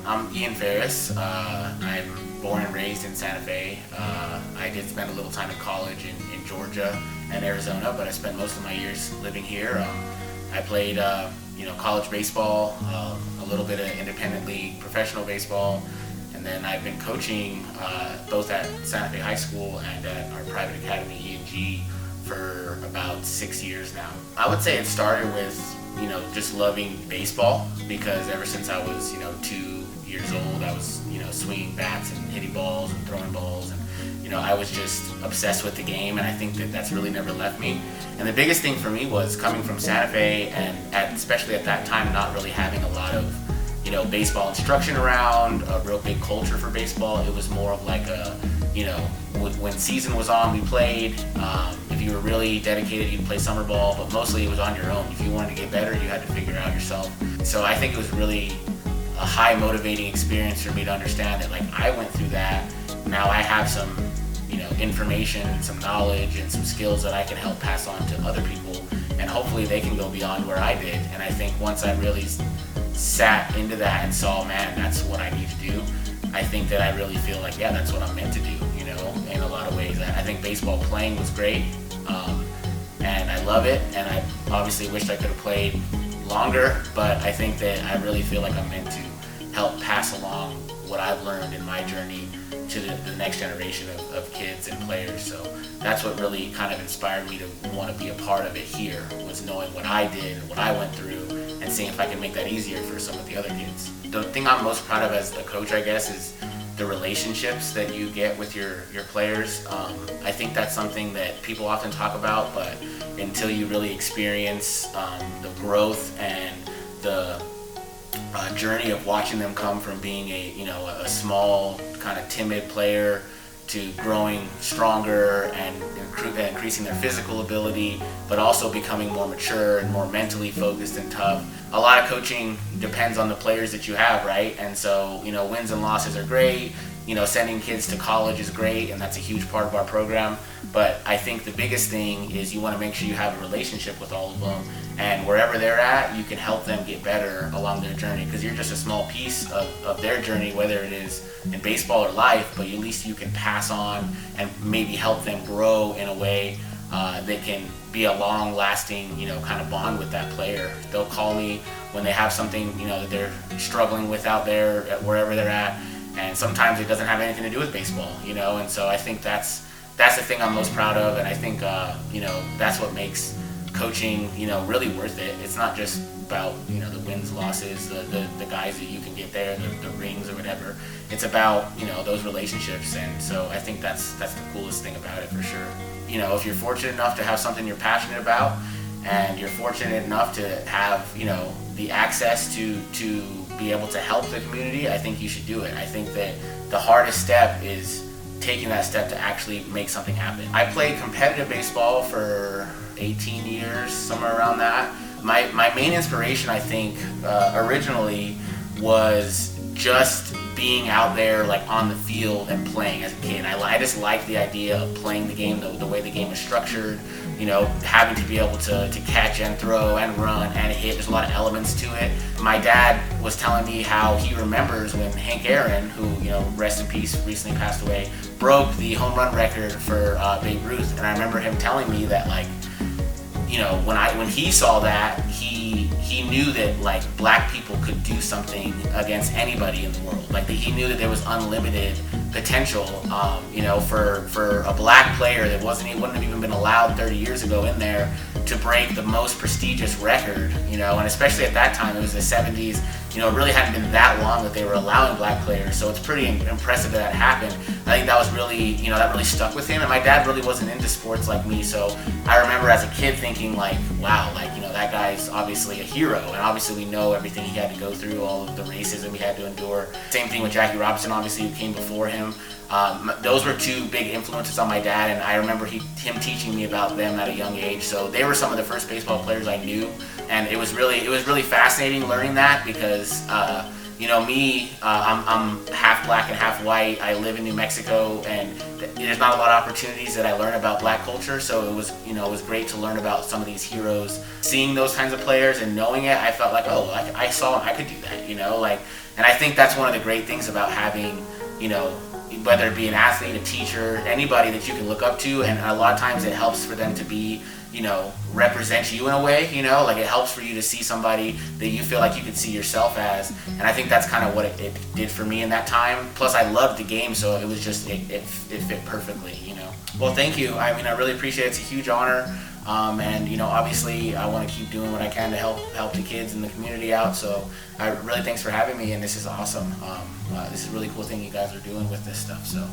I'm Ian Farris. I'm born and raised in Santa Fe. I did spend a little time in college in Georgia and Arizona, but I spent most of my years living here. I played college baseball, a little bit of independent league professional baseball, and then I've been coaching both at Santa Fe High School and at our private academy, E&G, for about 6 years now. I would say it started with just loving baseball, because ever since I was 2 years old, I was swinging bats and hitting balls and throwing balls, and I was just obsessed with the game, and I think that that's really never left me. And the biggest thing for me was coming from Santa Fe, and especially at that time not really having a lot of baseball instruction around, a real big culture for baseball. It was more of like a when season was on, we played. If you were really dedicated, you'd play summer ball, but mostly it was on your own. If you wanted to get better, you had to figure it out yourself. So I think it was really a high motivating experience for me to understand that I went through that. Now I have some information and some knowledge and some skills that I can help pass on to other people, and hopefully they can go beyond where I did. And I think once I really sat into that and saw, man, that's what I need to do, I think that I really feel like, yeah, that's what I'm meant to do, in a lot of ways. I think baseball playing was great, and I love it, and I obviously wished I could have played longer, but I think that I really feel like I'm meant to help pass along what I've learned in my journey to the next generation of kids and players. So that's what really kind of inspired me to want to be a part of it here, was knowing what I did and what I went through, and seeing if I can make that easier for some of the other kids. The thing I'm most proud of as a coach, I guess, is the relationships that you get with your players. I think that's something that people often talk about, but until you really experience the growth and the journey of watching them come from being a small kind of timid player to growing stronger and increasing their physical ability, but also becoming more mature and more mentally focused and tough. A lot of coaching depends on the players that you have, right? And so, wins and losses are great. Sending kids to college is great, and that's a huge part of our program. But I think the biggest thing is you want to make sure you have a relationship with all of them, and wherever they're at, you can help them get better along their journey, because you're just a small piece of their journey, whether it is in baseball or life, but at least you can pass on and maybe help them grow in a way that can be a long-lasting, kind of bond with that player. They'll call me when they have something, that they're struggling with out there, at wherever they're at, and sometimes it doesn't have anything to do with baseball, and so I think that's the thing I'm most proud of, and I think, that's what makes coaching, really worth it. It's not just about, the wins, losses, the guys that you can get there, the rings or whatever. It's about, those relationships, and so I think that's the coolest thing about it, for sure. If you're fortunate enough to have something you're passionate about, and you're fortunate enough to have, the access to be able to help the community, I think you should do it. I think that the hardest step is taking that step to actually make something happen. I played competitive baseball for 18 years, somewhere around that. My main inspiration, I think, originally was just being out there, on the field and playing as a kid. I just liked the idea of playing the game, the way the game is structured, having to be able to catch and throw and run and hit. There's a lot of elements to it. My dad was telling me how he remembers when Hank Aaron, who, rest in peace, recently passed away, broke the home run record for Babe Ruth. And I remember him telling me that, when he saw that, he knew that black people could do something against anybody in the world. He knew that there was unlimited potential, for a black player that wouldn't have even been allowed 30 years ago in there to break the most prestigious record, and especially at that time, it was the 70s, it really hadn't been that long that they were allowing black players, so it's pretty impressive that happened. I think that was really, that really stuck with him, and my dad really wasn't into sports like me, so I remember as a kid thinking wow, that guy's obviously a hero, and obviously we know everything he had to go through, all of the racism he had to endure. Same thing with Jackie Robinson, obviously, who came before him. Those were two big influences on my dad, and I remember him teaching me about them at a young age. So they were some of the first baseball players I knew, and it was really fascinating learning that, because you know, me, I'm half black and half white. I live in New Mexico, and there's not a lot of opportunities that I learn about black culture. So it was, you know, it was great to learn about some of these heroes. Seeing those kinds of players and knowing it, I felt like, oh, I saw I could do that, you know, like, and I think that's one of the great things about having, you know, whether it be an athlete, a teacher, anybody that you can look up to, and a lot of times it helps for them to be, you know, represent you in a way, you know, like it helps for you to see somebody that you feel like you could see yourself as, and I think that's kind of what it did for me in that time. Plus I loved the game, so it was just, it fit perfectly, you know. Well, thank you. I mean, I really appreciate it. It's a huge honor. And you know, obviously I want to keep doing what I can to help the kids in the community out, so I really thanks for having me, and this is awesome. This is a really cool thing you guys are doing with this stuff, so